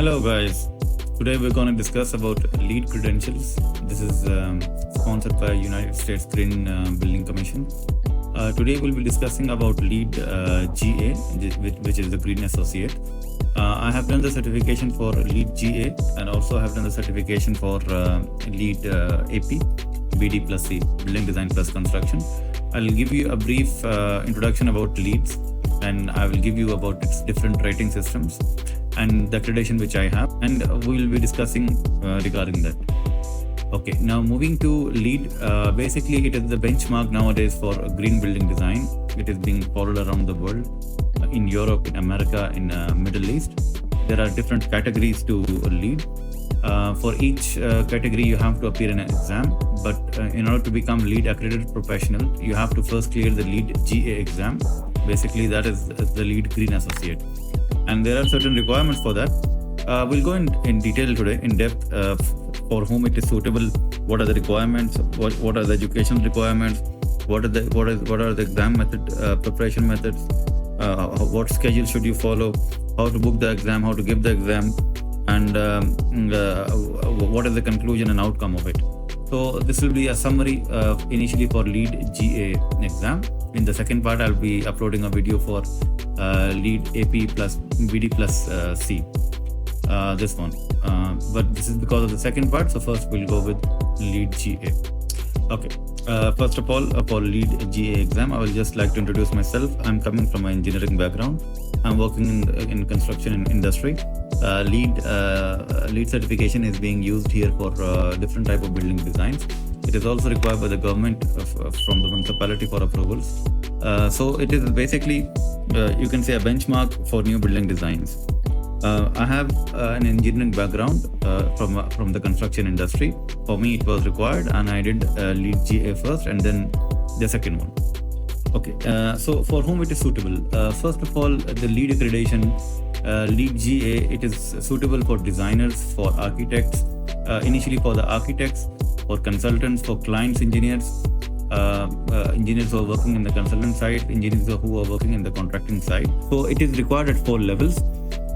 Hello guys, today we're going to discuss about LEED credentials. This is sponsored by United States Green Building Commission. Today we'll be discussing about LEED GA, which is the Green Associate. I have done the certification for LEED GA and also have done the certification for LEED AP, BD+C, Building Design Plus Construction. I'll give you a brief introduction about LEEDs, and I will give you about its different rating systems and the accreditation which I have, and we will be discussing regarding that. Okay, now moving to LEED, basically it is the benchmark nowadays for green building design. It is being followed around the world, in Europe, in America, in Middle East. There are different categories to LEED. For each category you have to appear in an exam, but in order to become LEED accredited professional, you have to first clear the LEED GA exam. Basically that is the LEED Green Associate, and there are certain requirements for that. We'll go in detail today, in depth, for whom it is suitable, what are the requirements, what are the education requirements, what are the exam method, preparation methods, what schedule should you follow, how to book the exam, how to give the exam, and what is the conclusion and outcome of it. So this will be a summary initially for LEED GA exam. In the second part, I'll be uploading a video for LEED AP plus BD+C, this one. But this is because of the second part, so first we'll go with LEED GA. Okay, first of all, for LEED GA exam, I will just like to introduce myself. I'm coming from an engineering background. I'm working in construction industry. LEED certification is being used here for different type of building designs. It is also required by the government from the municipality for approvals. So it is basically, you can say, a benchmark for new building designs. I have an engineering background from the construction industry. For me, it was required, and I did LEED GA first and then the second one. Okay, so for whom it is suitable? First of all, the LEED accreditation, LEED GA, it is suitable for designers, for architects, initially for the architects, for consultants, for clients, engineers, engineers who are working in the consultant side, engineers who are working in the contracting side. So it is required at 4 levels,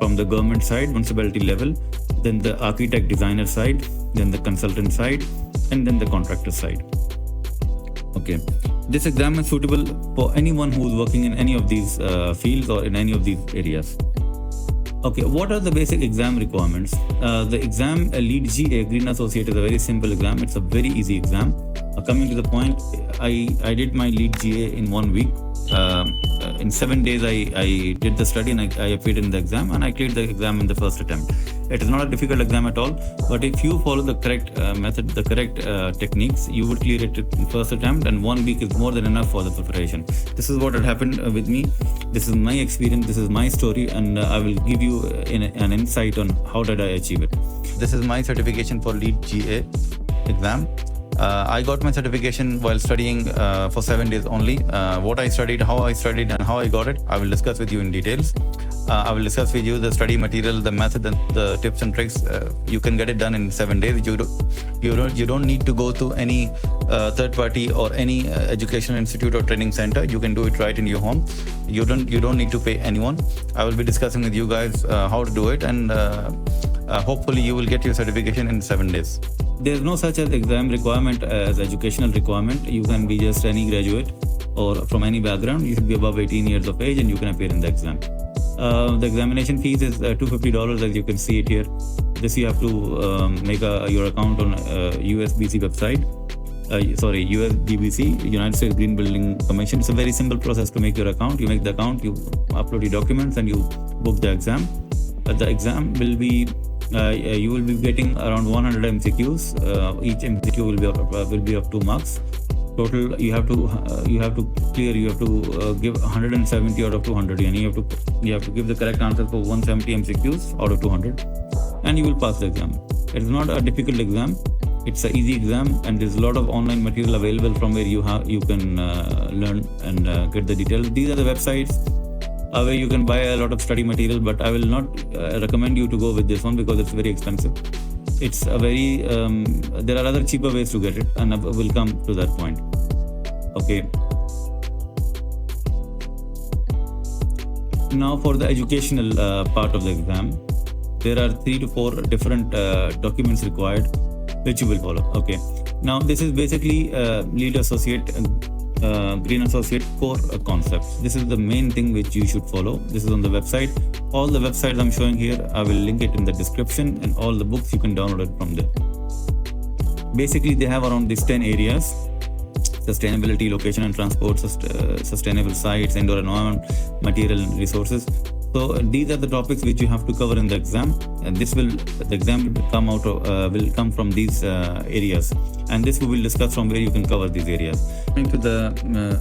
from the government side, municipality level, then the architect designer side, then the consultant side, and then the contractor side. Okay, this exam is suitable for anyone who is working in any of these fields or in any of these areas. Okay, what are the basic exam requirements? The exam, LEED GA Green Associate, is a very simple exam. It's a very easy exam. Coming to the point, I did my LEED GA in 1 week. In 7 days, I did the study and I appeared in the exam, and I cleared the exam in the first attempt. It is not a difficult exam at all, but if you follow the correct method, the correct techniques, you would clear it in first attempt, and 1 week is more than enough for the preparation. This is what had happened with me. This is my experience, this is my story, and I will give you an insight on how did I achieve it. This is my certification for LEED GA exam. I got my certification while studying for 7 days only. What I studied, how I studied, and how I got it, I will discuss with you in details. I will discuss with you the study material, the method, and the tips and tricks. You can get it done in 7 days. You don't need to go to any third party or any educational institute or training center. You can do it right in your home. You don't need to pay anyone. I will be discussing with you guys how to do it, and hopefully you will get your certification in 7 days. There is no such as exam requirement as educational requirement. You can be just any graduate or from any background. You should be above 18 years of age and you can appear in the exam. The examination fees is $250, as you can see it here. This you have to make your account on USGBC website. USGBC, United States Green Building Commission. It's a very simple process to make your account. You make the account, you upload your documents, and you book the exam. The exam will be you will be getting around 100 MCQs. Each MCQ will be of 2 marks. Total you have to clear. You have to give 170 out of 200. And you have to give the correct answer for 170 MCQs out of 200, and you will pass the exam. It is not a difficult exam. It's an easy exam, and there's a lot of online material available from where you can learn and get the details. These are the websites where you can buy a lot of study material, but I will not recommend you to go with this one because it's very expensive. It's a very there are other cheaper ways to get it, and we'll come to that point. Okay, Now for the educational part of the exam, there are 3 to 4 different documents required, which you will follow. Okay, now this is basically LEED associate, green associate core concepts. This is the main thing which you should follow. This is on the website. All the websites I'm showing here, I will link it in the description, and all the books you can download it from there. Basically, they have around these 10 areas: sustainability, location and transport, sustainable sites, indoor environment, material and resources. So these are the topics which you have to cover in the exam, and the exam will come from these areas, and this we will discuss from where you can cover these areas. Coming to the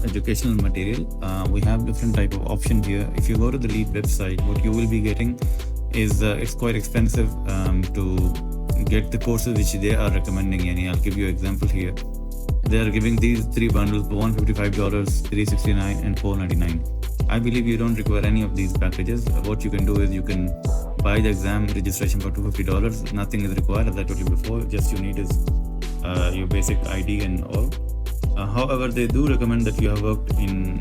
educational material, we have different type of option here. If you go to the LEED website, what you will be getting is it's quite expensive to get the courses which they are recommending. And I'll give you an example here. They are giving these 3 bundles for $155, $369 and $499. I believe you don't require any of these packages. What you can do is you can buy the exam registration for $250. Nothing is required, as I told you before. Just you need is your basic ID and all. However, they do recommend that you have worked in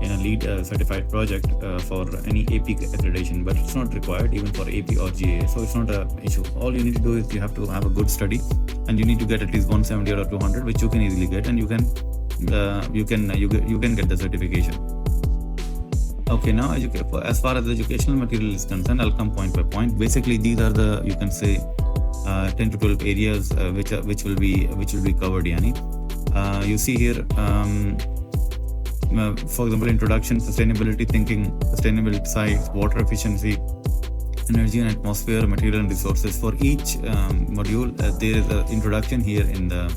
a LEED certified project for any AP accreditation, but it's not required even for AP or GA, so it's not an issue. All you need to do is you have to have a good study, and you need to get at least 170 or 200, which you can easily get, and you can get the certification. Okay, now as far as the educational material is concerned, I'll come point by point. Basically, these are the, you can say, 10 to 12 areas which will be covered. You see here, for example, introduction, sustainability thinking, sustainable sites, water efficiency, energy and atmosphere, material and resources. For each module, there is an introduction here in the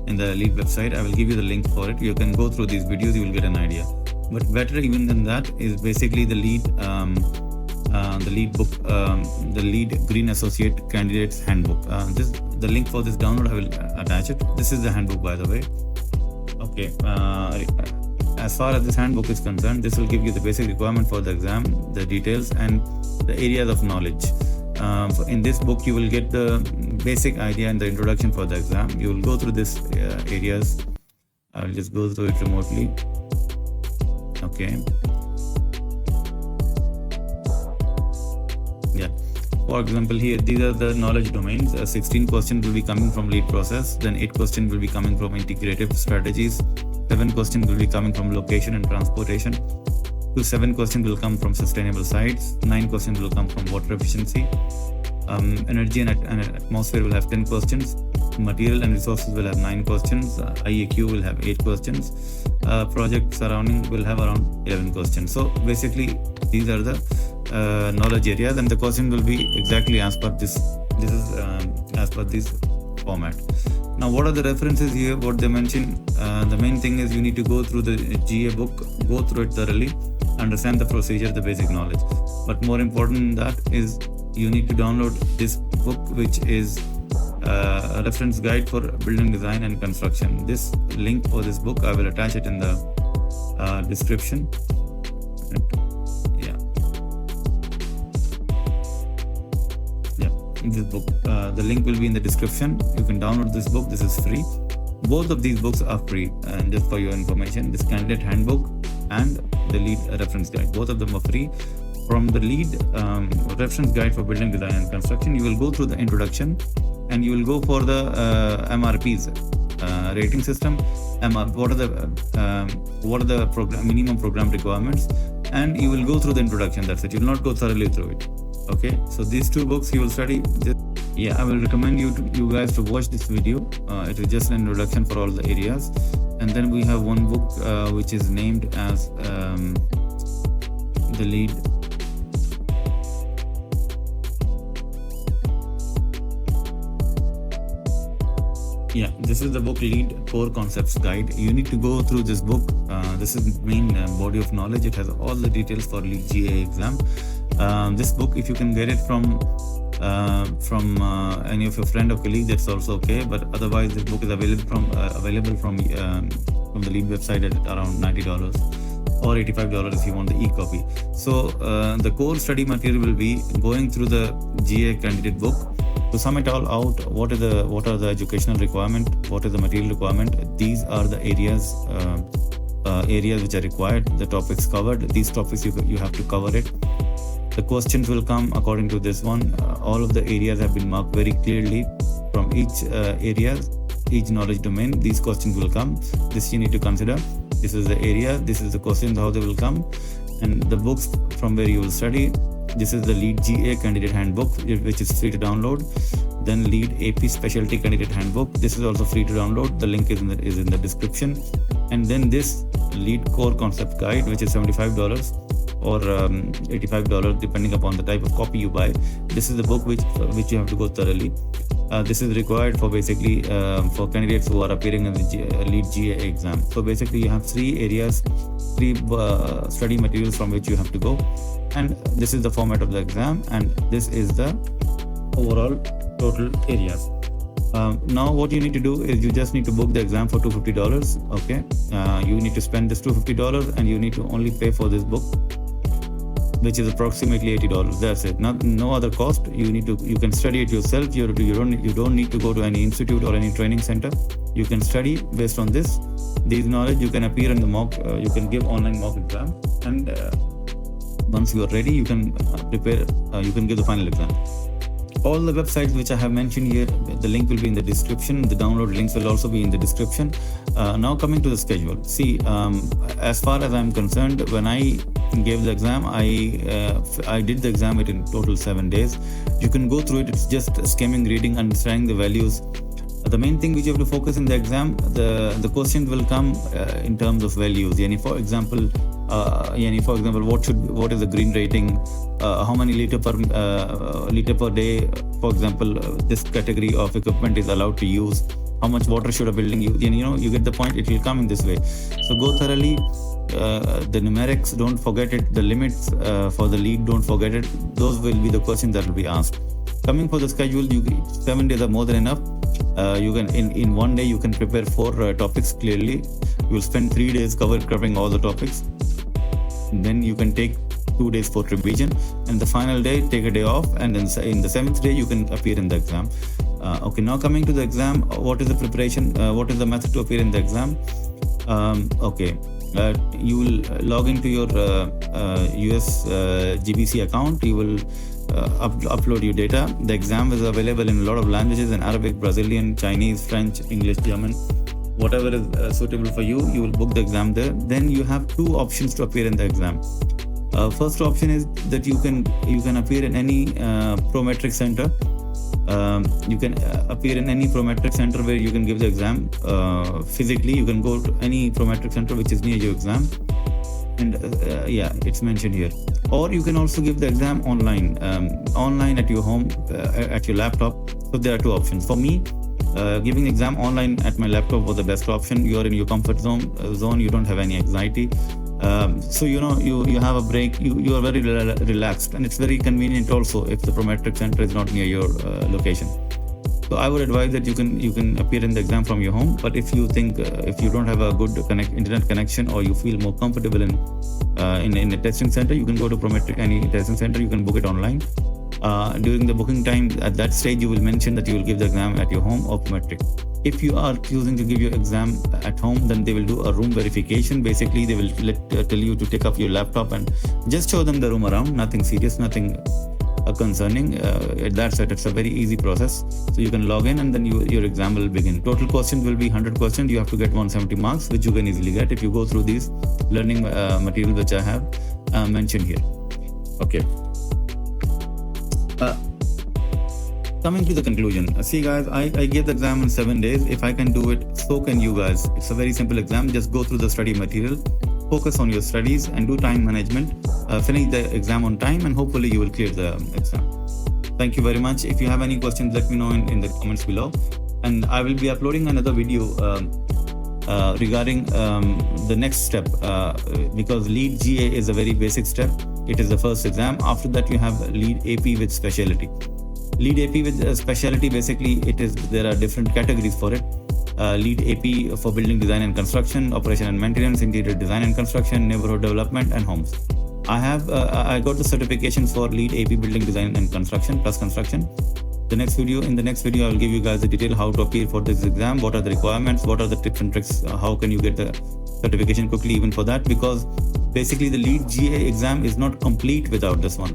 LEED website. I will give you the link for it. You can go through these videos, you will get an idea. But better even than that is basically the LEED book, the LEED Green Associate Candidates Handbook. The link for this download, I will attach it. This is the handbook, by the way. Okay. As far as this handbook is concerned, this will give you the basic requirement for the exam, the details, and the areas of knowledge. In this book, you will get the basic idea and the introduction for the exam. You will go through these areas. I'll just go through it remotely. Okay. Yeah. For example, here, these are the knowledge domains. 16 questions will be coming from LEED process. Then 8 questions will be coming from integrative strategies. 7 questions will be coming from location and transportation. 7 questions will come from sustainable sites. 9 questions will come from water efficiency. Energy and atmosphere will have 10 questions. Material and resources will have 9 questions. IAQ will have 8 questions. Project surrounding will have around 11 questions. So basically, these are the knowledge areas, and the question will be exactly as per this. This is as per this format. Now, what are the references here? What they mention? The main thing is you need to go through the GA book, go through it thoroughly, understand the procedure, the basic knowledge. But more important than that is you need to download this book, which is a reference guide for building design and construction. This link for this book, I will attach it in the description. This book, the link will be in the description. You can download this book. This is free. Both of these books are free, and just for your information, this candidate handbook and the LEED reference guide, both of them are free. From the LEED reference guide for building design and construction, you will go through the introduction, and you will go for the MRPs, rating system. What are the minimum program requirements, and you will go through the introduction. That's it. You will not go thoroughly through it. Okay, so these 2 books you will study. Yeah, I will recommend you guys to watch this video. It is just an introduction for all the areas, and then we have one book which is named as the LEED. Yeah, this is the book LEED Core Concepts Guide. You need to go through this book. This is the main body of knowledge. It has all the details for LEED GA exam. This book, if you can get it from any of your friend or colleague, that's also okay. But otherwise, this book is available from the LEED website at around $90 or $85 if you want the e-copy. So the core study material will be going through the GA candidate book. To sum it all out, what are the educational requirement? What is the material requirement? These are the areas which are required. The topics covered. These topics you have to cover it. The questions will come according to this one. All of the areas have been marked very clearly from each area, each knowledge domain. These questions will come. This you need to consider. This is the area, this is the questions, how they will come, and the books from where you will study. This is the LEED GA candidate handbook, which is free to download. Then LEED AP specialty candidate handbook. This is also free to download. The link is in the description. And then this LEED core concept guide, which is $75 or $85 depending upon the type of copy you buy. This is the book which you have to go thoroughly. This is required for basically for candidates who are appearing in the LEED GA exam. So basically you have three areas, three study materials from which you have to go, and this is the format of the exam, and this is the overall total areas. Now what you need to do is you just need to book the exam for $250. Okay, you need to spend this $250 and you need to only pay for this book, which is approximately $80. That's it. No other cost. You can study it yourself. You don't need to go to any institute or any training center. You can study based on this knowledge. You can appear in the mock. You can give online mock exam, and once you are ready, you can prepare. You can give the final exam. All the websites which I have mentioned here, the link will be in the description. The download links will also be in the description. Now coming to the schedule. See, as far as I'm concerned, when I gave the exam, I did the exam in total 7 days. You can go through it. It's just skimming, reading, understanding the values. The main thing which you have to focus in the exam, the questions will come in terms of values. For example, what is the green rating? How many liter per day, for example, this category of equipment is allowed to use? How much water should a building use? You get the point. It will come in this way. So go thoroughly. The numerics, don't forget it. The limits for the LEED, don't forget it. Those will be the questions that will be asked. Coming for the schedule, 7 days are more than enough. You can in 1 day you can prepare 4 topics clearly. You will spend 3 days covering all the topics. Then you can take 2 days for revision, and the final day take a day off, and then in the 7th day you can appear in the exam. Okay, now coming to the exam, what is the preparation? What is the method to appear in the exam? You will log into your USGBC account. You will upload your data. The exam is available in a lot of languages: in Arabic, Brazilian, Chinese, French, English, German. Whatever is suitable for you, you will book the exam there. Then you have 2 options to appear in the exam. First option is that you can appear in any Prometric center. You can appear in any Prometric center where you can give the exam physically. You can go to any Prometric center which is near your exam, and it's mentioned here. Or you can also give the exam online at your home, at your laptop. So there are 2 options. For me, giving exam online at my laptop was the best option. You are in your comfort zone. You don't have any anxiety. So you have a break. You are very relaxed, and it's very convenient also if the Prometric center is not near your location. So I would advise that you can appear in the exam from your home. But if you think if you don't have a good internet connection, or you feel more comfortable in a testing center, you can go to Prometric, any testing center. You can book it online. During the booking time, at that stage, you will mention that you will give the exam at your home or Prometric. If you are choosing to give your exam at home, then they will do a room verification. Basically, they will tell you to take up your laptop and just show them the room around. Nothing serious, nothing concerning. That's it. It's a very easy process. So you can log in, and then your exam will begin. Total questions will be 100 questions. You have to get 170 marks, which you can easily get if you go through these learning material which I have mentioned here. Okay. Coming to the conclusion. See guys, I gave the exam in 7 days. If I can do it, so can you guys. It's a very simple exam. Just go through the study material, focus on your studies, and do time management. Finish the exam on time, and hopefully you will clear the exam. Thank you very much. If you have any questions, let me know in the comments below. And I will be uploading another video regarding the next step, because LEED GA is a very basic step. It is the first exam. After that, you have LEED AP with specialty. LEED AP with specialty, basically there are different categories for it. LEED AP for building design and construction, operation and maintenance, interior design and construction, neighborhood development, and homes. I got the certification for LEED AP building design and construction plus construction. In the next video I will give you guys the detail how to appear for this exam, what are the requirements, what are the tips and tricks, how can you get the certification quickly even for that, because basically the LEED GA exam is not complete without this one.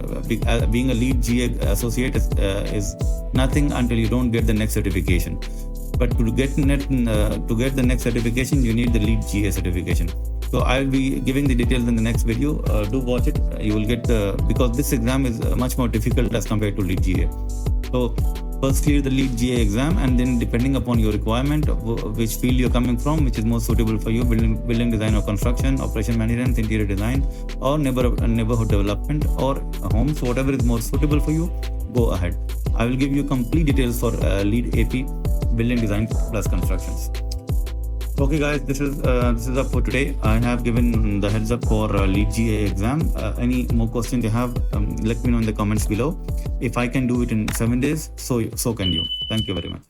Being a LEED GA associate is nothing until you don't get the next certification. But to get the next certification, you need the LEED GA certification. So I'll be giving the details in the next video. Do watch it. You will get because this exam is much more difficult as compared to LEED GA. So first clear the LEED GA exam, and then depending upon your requirement, which field you're coming from, which is most suitable for you, building design or construction, operation maintenance, interior design, or neighborhood development, or homes, whatever is more suitable for you, go ahead. I will give you complete details for LEED AP, building design plus constructions. Okay guys, this is up for today. I have given the heads up for LEED GA exam. Any more questions you have, let me know in the comments below. If I can do it in 7 days, so can you. Thank you very much.